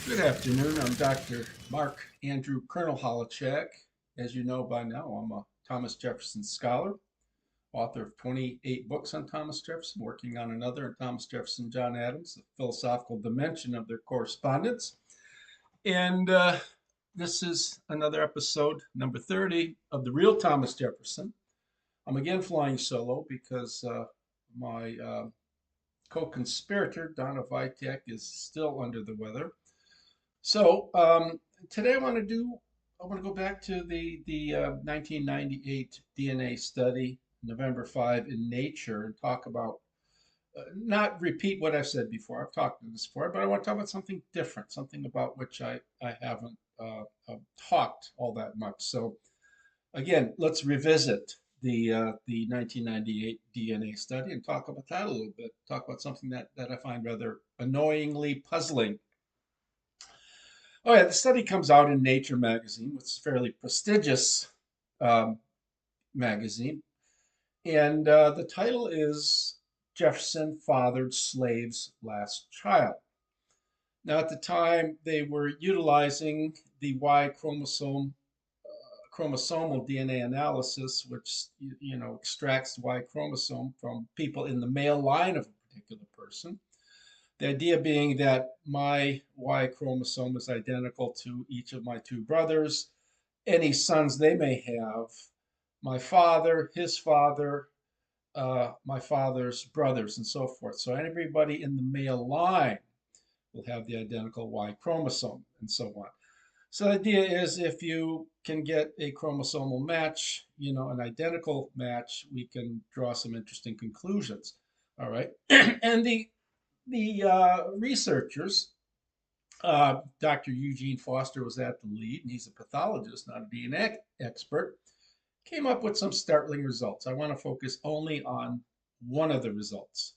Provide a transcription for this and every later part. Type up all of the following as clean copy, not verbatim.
Good afternoon. I'm Dr. Mark Andrew Colonel Holochek. As you know by now, I'm a Thomas Jefferson scholar, author of 28 books on Thomas Jefferson, working on another on Thomas Jefferson, John Adams, the philosophical dimension of their correspondence. And this is another episode, number 30, of The Real Thomas Jefferson. I'm again flying solo because my co-conspirator, Donna Vitek, is still under the weather. So today I want to go back to the 1998 DNA study, November 5 in Nature, and talk about, not repeat what I've said before. I've talked about this before, but I want to talk about something different, something about which I haven't talked all that much. So again, let's revisit the 1998 DNA study and talk about that a little bit. Talk about something that I find rather annoyingly puzzling. Oh yeah, the study comes out in Nature magazine, which is a fairly prestigious um, magazine, and the title is Jefferson Fathered Slave's Last Child. Now, at the time, they were utilizing the Y chromosome chromosomal DNA analysis, which extracts the Y chromosome from people in the male line of a particular person. The idea being that my Y chromosome is identical to each of my two brothers, any sons they may have, my father, his father, my father's brothers, and so forth. So everybody in the male line will have the identical Y chromosome, and so on. So the idea is if you can get a chromosomal match, an identical match, we can draw some interesting conclusions. All right. And the researchers, Dr. Eugene Foster was at the lead, and he's a pathologist, not a DNA expert, came up with some startling results. I want to focus only on one of the results,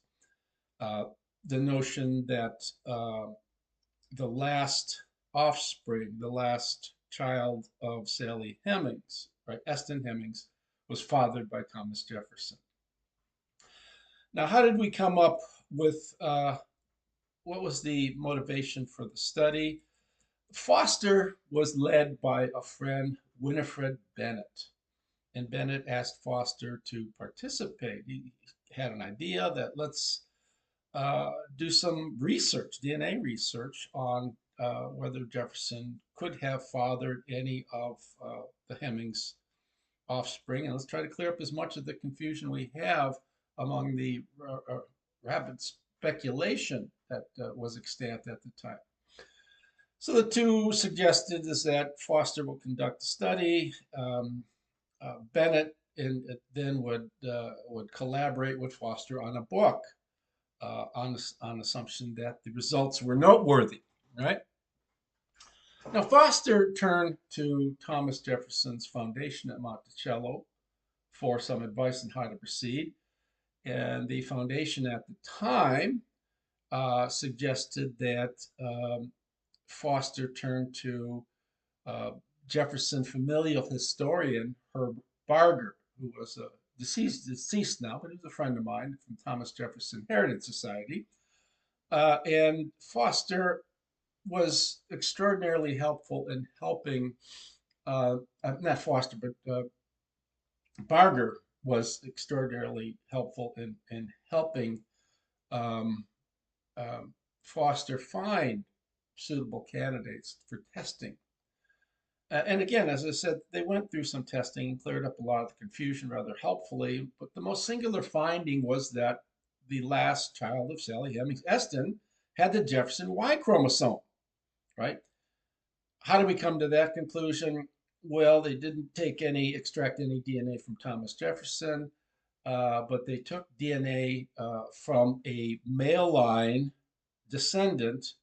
uh, the notion that the last offspring, the last child of Sally Hemings, right, Eston Hemings, was fathered by Thomas Jefferson. Now, how did we come up with what was the motivation for the study? Foster was led by a friend, Winifred Bennett, and Bennett asked Foster to participate. He had an idea that let's do some research, DNA research, on whether Jefferson could have fathered any of the Hemings offspring, and let's try to clear up as much of the confusion we have among the rapid speculation that was extant at the time. So the two suggested is that Foster will conduct the study. Bennett then would collaborate with Foster on a book on assumption that the results were noteworthy. Right now, Foster turned to Thomas Jefferson's foundation at Monticello for some advice on how to proceed, and the foundation at the time suggested that Foster turned to Jefferson familial historian Herb Barger, who was deceased now, but he was a friend of mine from Thomas Jefferson Heritage Society. And Foster was extraordinarily helpful in helping, not Foster, but Barger was extraordinarily helpful in helping um, Foster find suitable candidates for testing. And again, as I said, they went through some testing and cleared up a lot of the confusion rather helpfully. But the most singular finding was that the last child of Sally Hemings, Eston, had the Jefferson Y chromosome, right? How did we come to that conclusion? Well, they didn't extract any DNA from Thomas Jefferson, but they took DNA from a male line descendant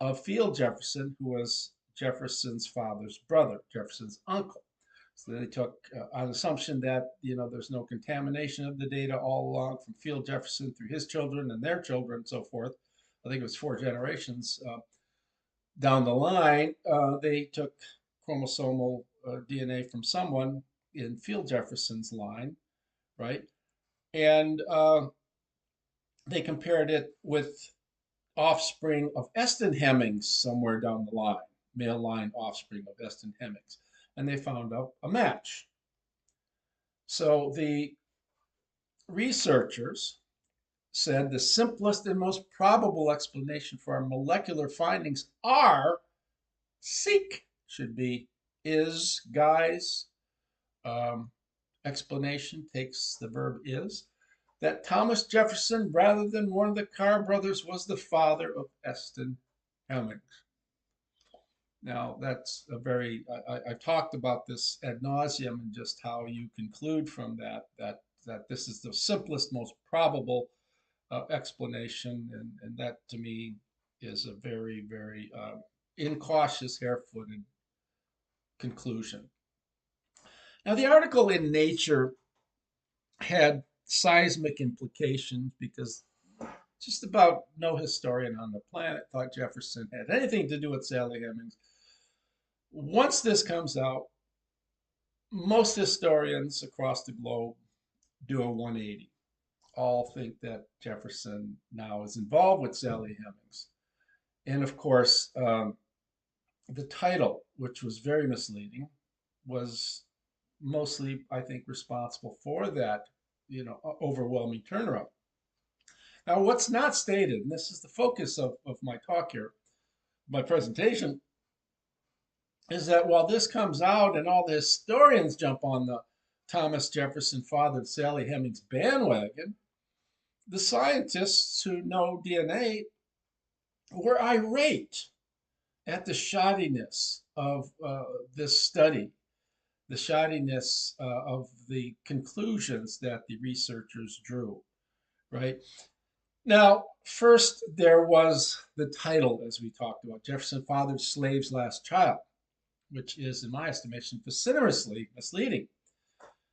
of Field Jefferson, who was Jefferson's father's brother, Jefferson's uncle. So they took on assumption that there's no contamination of the data all along from Field Jefferson through his children and their children and so forth. I think it was 4 generations down the line. They took chromosomal DNA from someone in Field Jefferson's line, right? And they compared it with offspring of Eston Hemings somewhere down the line, male line offspring of Eston Hemings. And they found out a match. So the researchers said the simplest and most probable explanation for our molecular findings are seek, should be is, guys. Um, explanation takes the verb is. That Thomas Jefferson, rather than one of the Carr brothers, was the father of Eston Hemings. Now, that's a very, I've talked about this ad nauseum and just how you conclude from that this is the simplest, most probable explanation. And that to me is a very, very incautious, hare-footed conclusion. Now, the article in Nature had seismic implications because just about no historian on the planet thought Jefferson had anything to do with Sally Hemings. Once this comes out, most historians across the globe do a 180. All think that Jefferson now is involved with Sally Hemings. And of course, the title, which was very misleading, was mostly, I think, responsible for that, overwhelming turnaround. Now, what's not stated, and this is the focus of my talk here, my presentation, is that while this comes out and all the historians jump on the Thomas Jefferson fathered Sally Hemings bandwagon, the scientists who know DNA were irate at the shoddiness of this study, the shoddiness of the conclusions that the researchers drew, right? Now, first, there was the title, as we talked about, Jefferson fathered slave's last child, which is, in my estimation, vociferously misleading.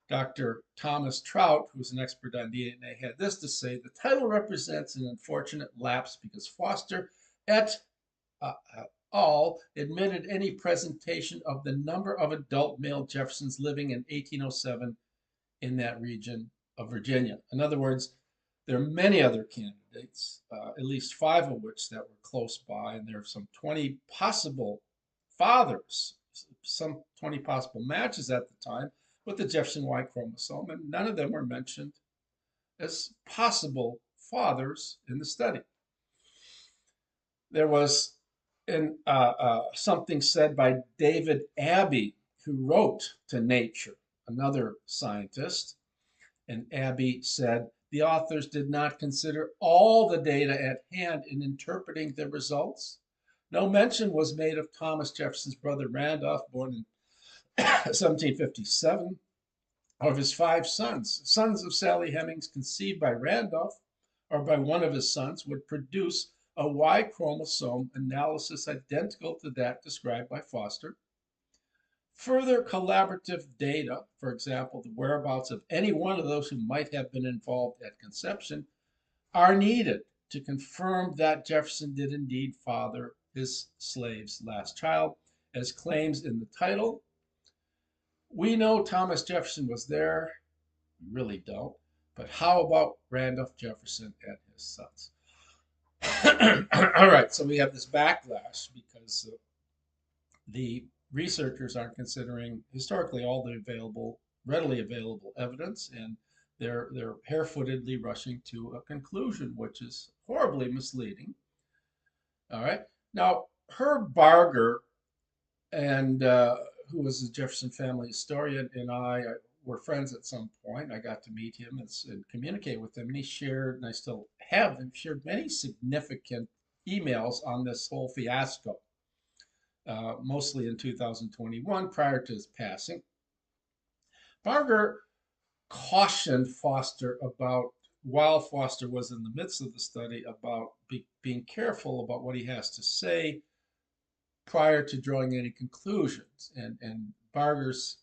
Dr. Thomas Trout, who's an expert on DNA, had this to say: the title represents an unfortunate lapse because Foster et al. Admitted any presentation of the number of adult male Jeffersons living in 1807 in that region of Virginia. In other words, there are many other candidates, at least 5 of which that were close by, and there are some 20 possible fathers, some 20 possible matches at the time with the Jefferson Y chromosome, and none of them were mentioned as possible fathers in the study. There was something said by David Abbey, who wrote to Nature, another scientist, and Abbey said the authors did not consider all the data at hand in interpreting the results. No mention was made of Thomas Jefferson's brother Randolph, born in 1757, of his 5 sons. Sons of Sally Hemings conceived by Randolph or by one of his sons would produce a Y chromosome analysis identical to that described by Foster. Further collaborative data, for example, the whereabouts of any one of those who might have been involved at conception, are needed to confirm that Jefferson did indeed father his slave's last child, as claims in the title. We know Thomas Jefferson was there. We really don't. But how about Randolph Jefferson and his sons? All right, so we have this backlash because the researchers aren't considering historically all the readily available evidence, and they're hare-footedly rushing to a conclusion, which is horribly misleading. All right, now Herb Barger, and who was a Jefferson family historian, and I were friends at some point. I got to meet him and communicate with him, and he shared, and I still have him, shared many significant emails on this whole fiasco, mostly in 2021, prior to his passing. Barger cautioned Foster about, while Foster was in the midst of the study, about being careful about what he has to say prior to drawing any conclusions. And Barger's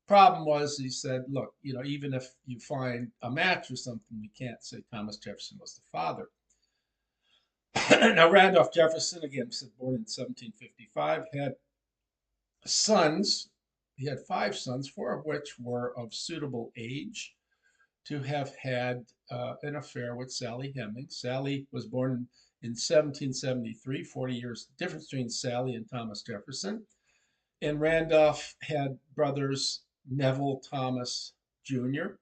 problem was, he said, look, even if you find a match or something, we can't say Thomas Jefferson was the father. Now, Randolph Jefferson, again, born in 1755, had sons. He had 5 sons, 4 of which were of suitable age to have had an affair with Sally Hemings. Sally was born in 1773, 40 years difference between Sally and Thomas Jefferson. And Randolph had brothers Neville Thomas Jr.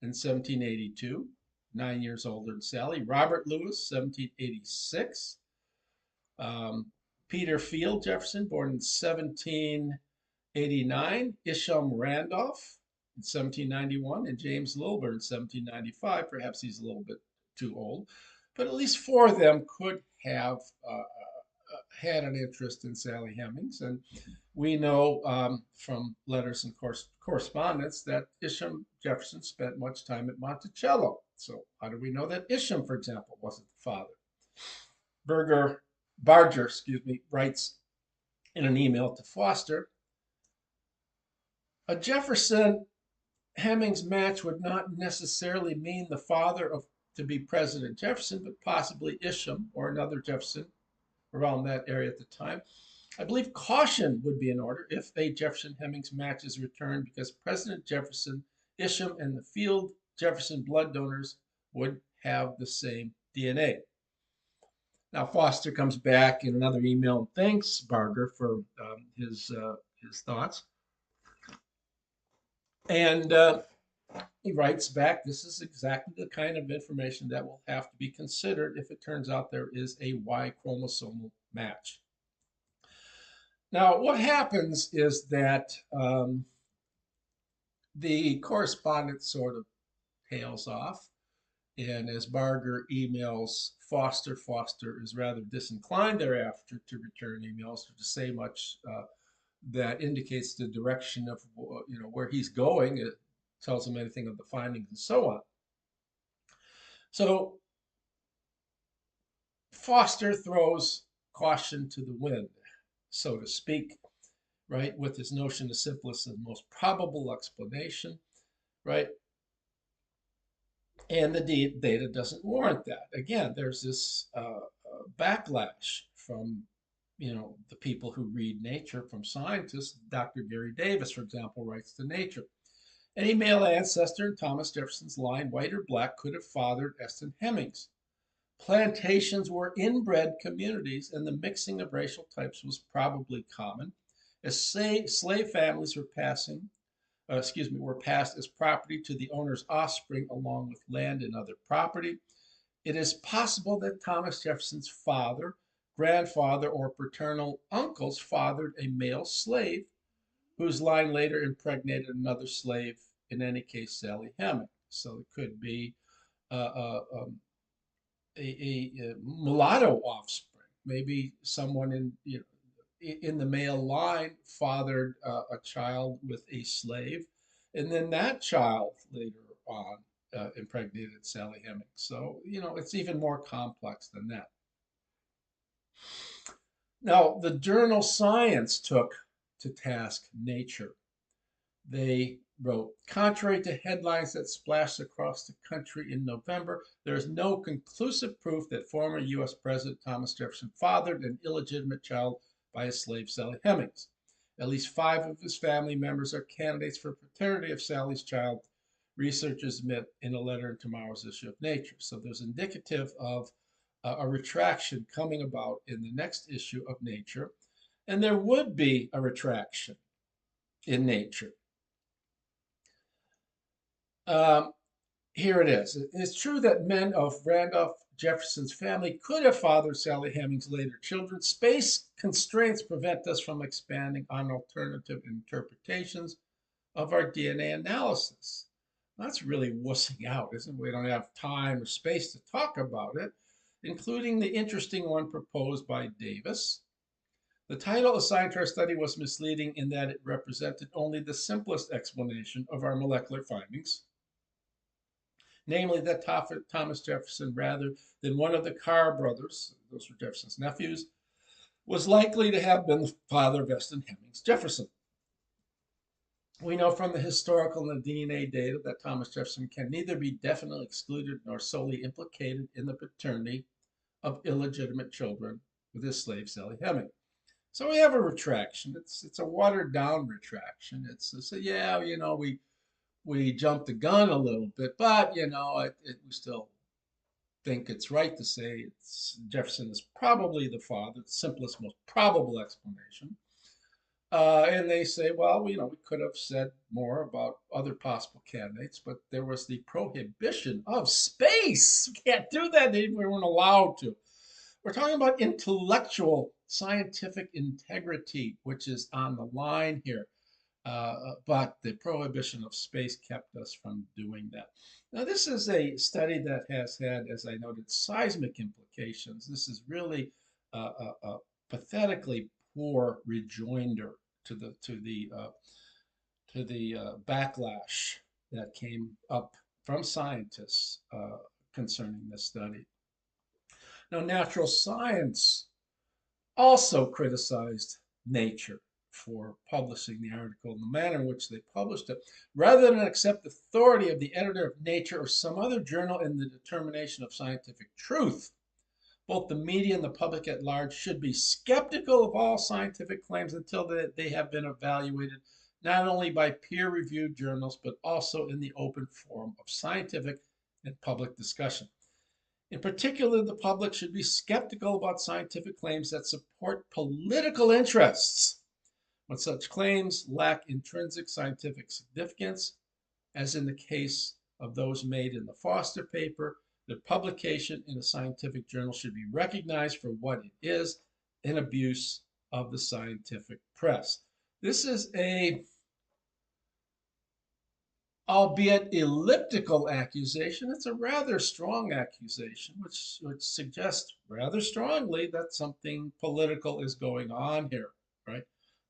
in 1782, 9 years older than Sally. Robert Lewis, 1786. Peter Field Jefferson, born in 1789. Isham Randolph in 1791. And James Lilburn in 1795. Perhaps he's a little bit too old. But at least four of them could have had an interest in Sally Hemings. And we know from letters and correspondence that Isham Jefferson spent much time at Monticello. So how do we know that Isham, for example, wasn't the father? Barger, writes in an email to Foster, a Jefferson Hemings match would not necessarily mean the father of to be President Jefferson, but possibly Isham or another Jefferson around that area at the time. I believe caution would be in order if a Jefferson Hemings match is returned because President Jefferson, Isham, and the Field Jefferson blood donors would have the same DNA. Now Foster comes back in another email and thanks Barger for his thoughts, and he writes back, this is exactly the kind of information that will have to be considered if it turns out there is a Y chromosomal match. Now, what happens is that the correspondence sort of tails off, and as Barger emails Foster, Foster is rather disinclined thereafter to return emails or to say much that indicates the direction of where he's going. It tells him anything of the findings and so on. So Foster throws caution to the wind, so to speak, right, with his notion of simplest and most probable explanation, right? And the data doesn't warrant that. Again, there's this backlash from the people who read Nature, from scientists. Dr. Gary Davis, for example, writes to Nature, any male ancestor in Thomas Jefferson's line, white or black, could have fathered Eston Hemings. Plantations were inbred communities, and the mixing of racial types was probably common, as slave families were passed as property to the owner's offspring, along with land and other property. It is possible that Thomas Jefferson's father, grandfather, or paternal uncles fathered a male slave, whose line later impregnated another slave, in any case, Sally Hemings. So it could be a mulatto offspring. Maybe someone in the male line fathered a child with a slave, and then that child later on impregnated Sally Hemings. So, it's even more complex than that. Now, the journal Science took to task Nature. They wrote, contrary to headlines that splashed across the country in November, there is no conclusive proof that former U.S. President Thomas Jefferson fathered an illegitimate child by his slave Sally Hemings. At least 5 of his family members are candidates for paternity of Sally's child, researchers admit in a letter in tomorrow's issue of Nature. So there's indicative of a retraction coming about in the next issue of Nature, and there would be a retraction in Nature. Here it is. It's true that men of Randolph Jefferson's family could have fathered Sally Hemings' later children. Space constraints prevent us from expanding on alternative interpretations of our DNA analysis. That's really wussing out, isn't it? We don't have time or space to talk about it, including the interesting one proposed by Davis. The title assigned to our study was misleading in that it represented only the simplest explanation of our molecular findings, namely that Thomas Jefferson, rather than one of the Carr brothers, those were Jefferson's nephews, was likely to have been the father of Eston Hemings Jefferson. We know from the historical and the DNA data that Thomas Jefferson can neither be definitely excluded nor solely implicated in the paternity of illegitimate children with his slave Sally Hemings. So we have a retraction. It's a watered down retraction. It's yeah, we jumped the gun a little bit, but we still think it's right to say Jefferson is probably the father, the simplest, most probable explanation. And they say, well, we could have said more about other possible candidates, but there was the prohibition of space. We can't do that. We weren't allowed to. We're talking about intellectual, scientific integrity, which is on the line here. But the prohibition of space kept us from doing that. Now, this is a study that has had, as I noted, seismic implications. This is really a pathetically poor rejoinder to the backlash that came up from scientists concerning this study. Now, natural science also criticized Nature for publishing the article in the manner in which they published it, rather than accept the authority of the editor of Nature or some other journal in the determination of scientific truth. Both the media and the public at large should be skeptical of all scientific claims until they have been evaluated not only by peer-reviewed journals, but also in the open forum of scientific and public discussion. In particular, the public should be skeptical about scientific claims that support political interests when such claims lack intrinsic scientific significance, as in the case of those made in the Foster paper. The publication in a scientific journal should be recognized for what it is, an abuse of the scientific press. This is a, albeit elliptical accusation. It's a rather strong accusation, which suggests rather strongly that something political is going on here, right?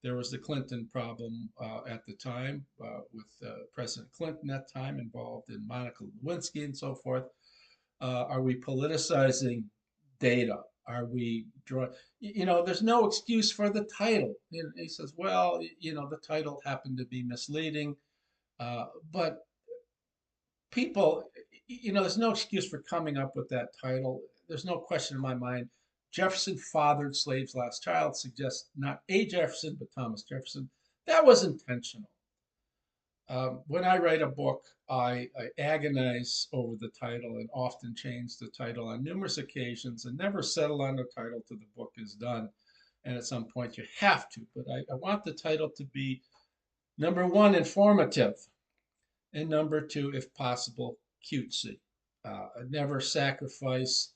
There was the Clinton problem at the time with President Clinton at the time involved in Monica Lewinsky and so forth. Are we politicizing data? Are we drawing? There's no excuse for the title. He says, well, the title happened to be misleading, but people, there's no excuse for coming up with that title. There's no question in my mind. Jefferson fathered slave's last child suggests not a Jefferson, but Thomas Jefferson. That was intentional. When I write a book, I agonize over the title and often change the title on numerous occasions and never settle on the title till the book is done. And at some point you have to, but I want the title to be, number one, informative, and number two, if possible, cutesy. Never sacrifice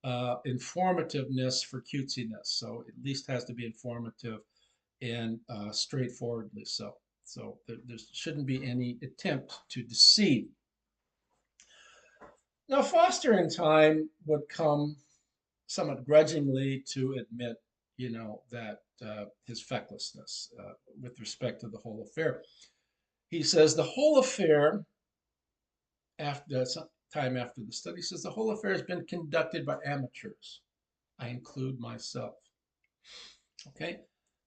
informativeness for cutesiness. So it at least has to be informative and straightforwardly so. So there shouldn't be any attempt to deceive. Now, Foster in time would come somewhat grudgingly to admit, that his fecklessness with respect to the whole affair. He says the whole affair, after some time after the study, says the whole affair has been conducted by amateurs. I include myself. Okay,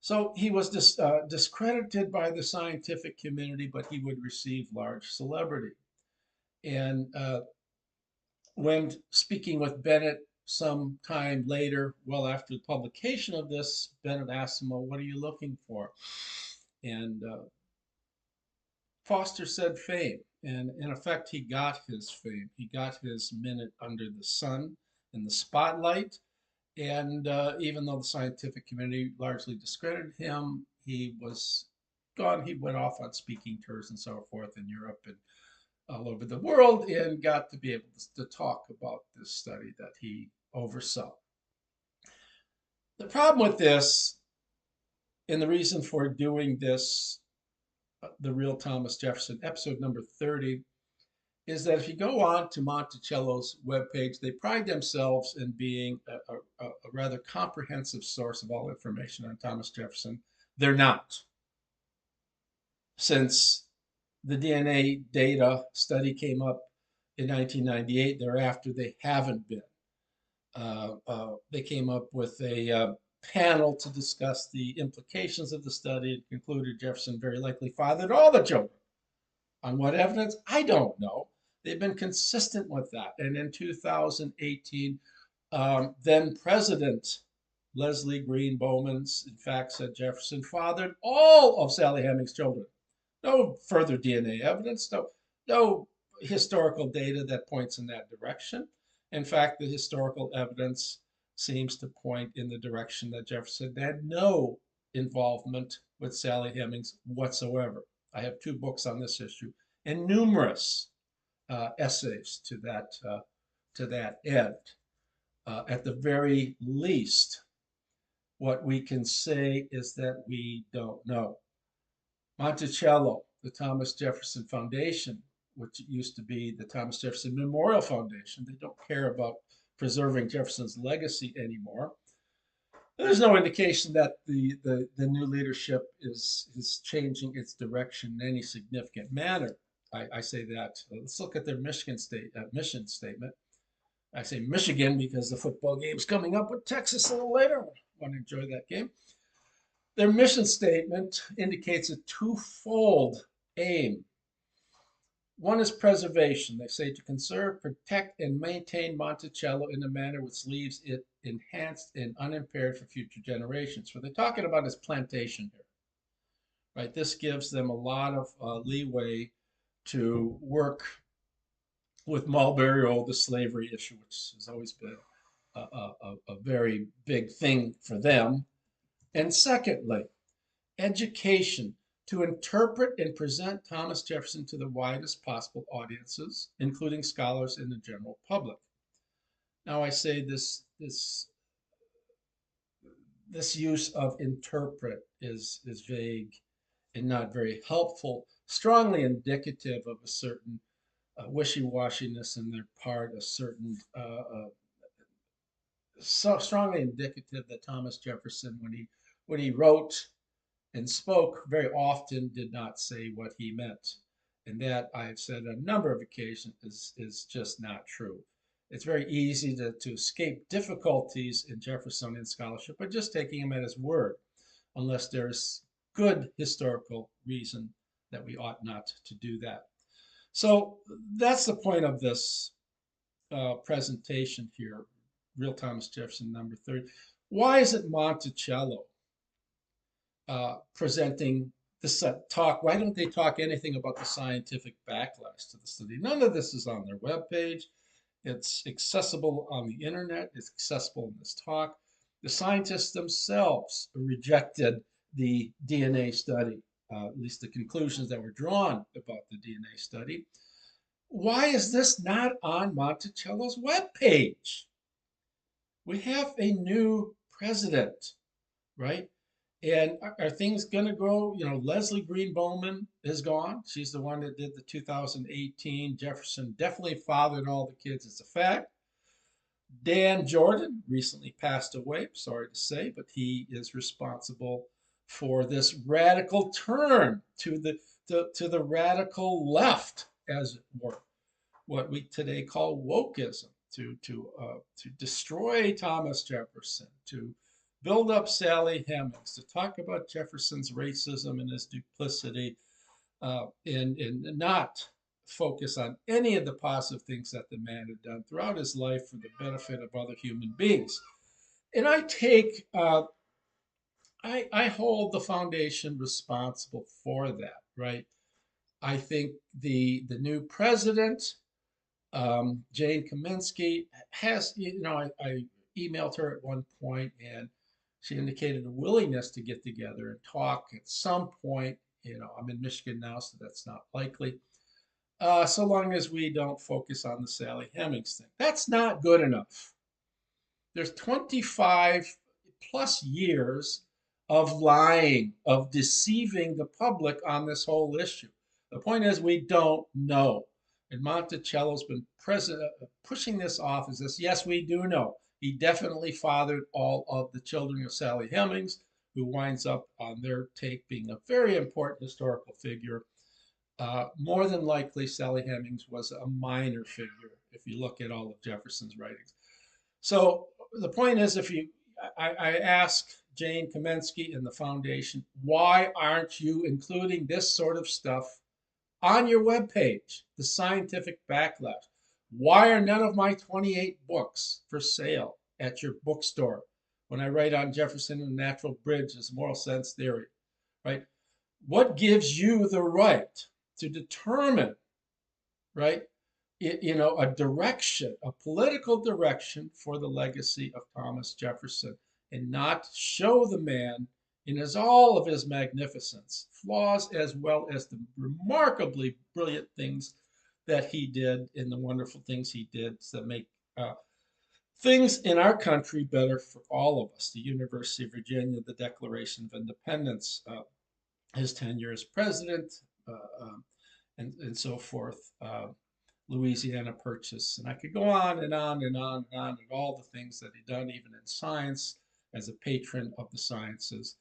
so he was discredited by the scientific community, but he would receive large celebrity. And when speaking with Bennett some time later, well after the publication of this, Bennett asked him, well, what are you looking for? And Foster said fame. And in effect, he got his fame. He got his minute under the sun in the spotlight. And even though the scientific community largely discredited him, he was gone. He went off on speaking tours and so forth in Europe and all over the world and got to be able to talk about this study that he oversaw. The problem with this, and the reason for doing this, the Real Thomas Jefferson, episode number 30, is that if you go on to Monticello's webpage, they pride themselves in being a rather comprehensive source of all information on Thomas Jefferson. They're not. Since the DNA data study came up in 1998, thereafter they haven't been. They came up with a panel to discuss the implications of the study and concluded Jefferson very likely fathered all the children. On what evidence? I don't know. They've been consistent with that. And in 2018, then President Leslie Green Bowman, in fact, said Jefferson fathered all of Sally Hemings' children. No further DNA evidence, no historical data that points in that direction. In fact, the historical evidence seems to point in the direction that Jefferson had no involvement with Sally Hemings whatsoever. I have 2 books on this issue and numerous essays to that end. At the very least, what we can say is that we don't know. Monticello, the Thomas Jefferson Foundation, which used to be the Thomas Jefferson Memorial Foundation, they don't care about preserving Jefferson's legacy anymore. There's no indication that the new leadership is changing its direction in any significant manner. I say that. Let's look at their mission statement. I say Michigan because the football game's coming up with Texas a little later. I want to enjoy that game. Their mission statement indicates a twofold aim. One is preservation. They say to conserve, protect, and maintain Monticello in a manner which leaves it enhanced and unimpaired for future generations. What they're talking about is plantation here, right? This gives them a lot of leeway to work with Mulberry Old, the slavery issue, which has always been a very big thing for them. And secondly, education, to interpret and present Thomas Jefferson to the widest possible audiences, including scholars and the general public. Now I say this use of interpret is vague and not very helpful, strongly indicative of a certain wishy-washiness in their part, a certain so strongly indicative that Thomas Jefferson, when he wrote and spoke, very often did not say what he meant. And that, I've said on a number of occasions, is just not true. It's very easy to escape difficulties in Jeffersonian scholarship by just taking him at his word, unless there's good historical reason that we ought not to do that. So that's the point of this presentation here, Real Thomas Jefferson, number 30. Why is it Monticello presenting this talk? Why don't they talk anything about the scientific backlash to the study? None of this is on their webpage. It's accessible on the internet. It's accessible in this talk. The scientists themselves rejected the DNA study, at least the conclusions that were drawn about the DNA study. Why is this not on Monticello's webpage? We have a new president, right? And are things going to grow? You know, Leslie Green Bowman is gone. She's the one that did the 2018. Jefferson definitely fathered all the kids. It's a fact. Dan Jordan recently passed away, sorry to say, but he is responsible for this radical turn to the radical left, as it were, what we today call wokeism, to destroy Thomas Jefferson, to build up Sally Hemings, to talk about Jefferson's racism and his duplicity, and not focus on any of the positive things that the man had done throughout his life for the benefit of other human beings. And I hold the foundation responsible for that, right? I think the new president, Jane Kaminsky, has, I emailed her at one point, and she indicated a willingness to get together and talk at some point. I'm in Michigan now, so that's not likely. So long as we don't focus on the Sally Hemings thing. That's not good enough. There's 25 plus years of lying, of deceiving the public on this whole issue. The point is, we don't know. And Monticello's been pushing this off as this. Yes, we do know. He definitely fathered all of the children of Sally Hemings, who winds up on their take being a very important historical figure. More than likely, Sally Hemings was a minor figure if you look at all of Jefferson's writings. So the point is, I ask Jane Kaminsky and the foundation, why aren't you including this sort of stuff on your webpage, the scientific backlash? Why are none of my 28 books for sale at your bookstore when I write on Jefferson and the Natural Bridge as moral sense theory, right? What gives you the right to determine, right, a direction, a political direction for the legacy of Thomas Jefferson, and not show the man in all of his magnificence, flaws as well as the remarkably brilliant things that he did and the wonderful things he did to make things in our country better for all of us. The University of Virginia, the Declaration of Independence, his tenure as president, and so forth. Louisiana Purchase, and I could go on and on and on and on, and all the things that he done, even in science, as a patron of the sciences.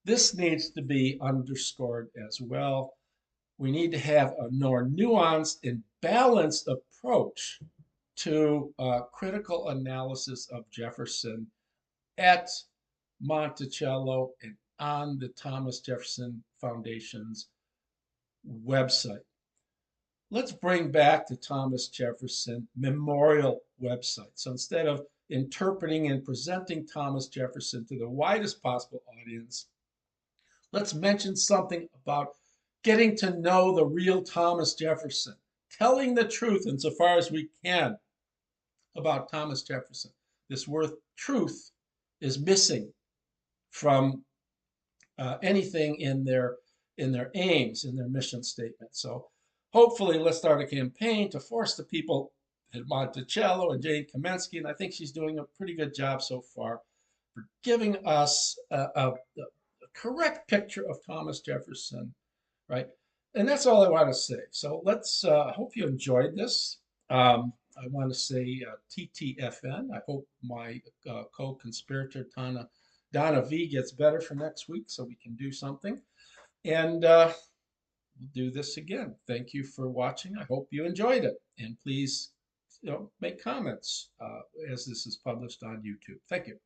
This needs to be underscored as well. We need to have a more nuanced and balanced approach to critical analysis of Jefferson at Monticello and on the Thomas Jefferson Foundation's website. Let's bring back the Thomas Jefferson Memorial website. So instead of interpreting and presenting Thomas Jefferson to the widest possible audience, let's mention something about getting to know the real Thomas Jefferson, telling the truth insofar as we can about Thomas Jefferson. This word truth is missing from anything in their aims, in their mission statement. So hopefully, let's start a campaign to force the people at Monticello and Jane Kamensky, and I think she's doing a pretty good job so far for giving us a correct picture of Thomas Jefferson, right? And that's all I want to say. So let's, I hope you enjoyed this. I want to say TTFN. I hope my co-conspirator, Donna V, gets better for next week so we can do something. And we'll do this again. Thank you for watching. I hope you enjoyed it. And please make comments as this is published on YouTube. Thank you.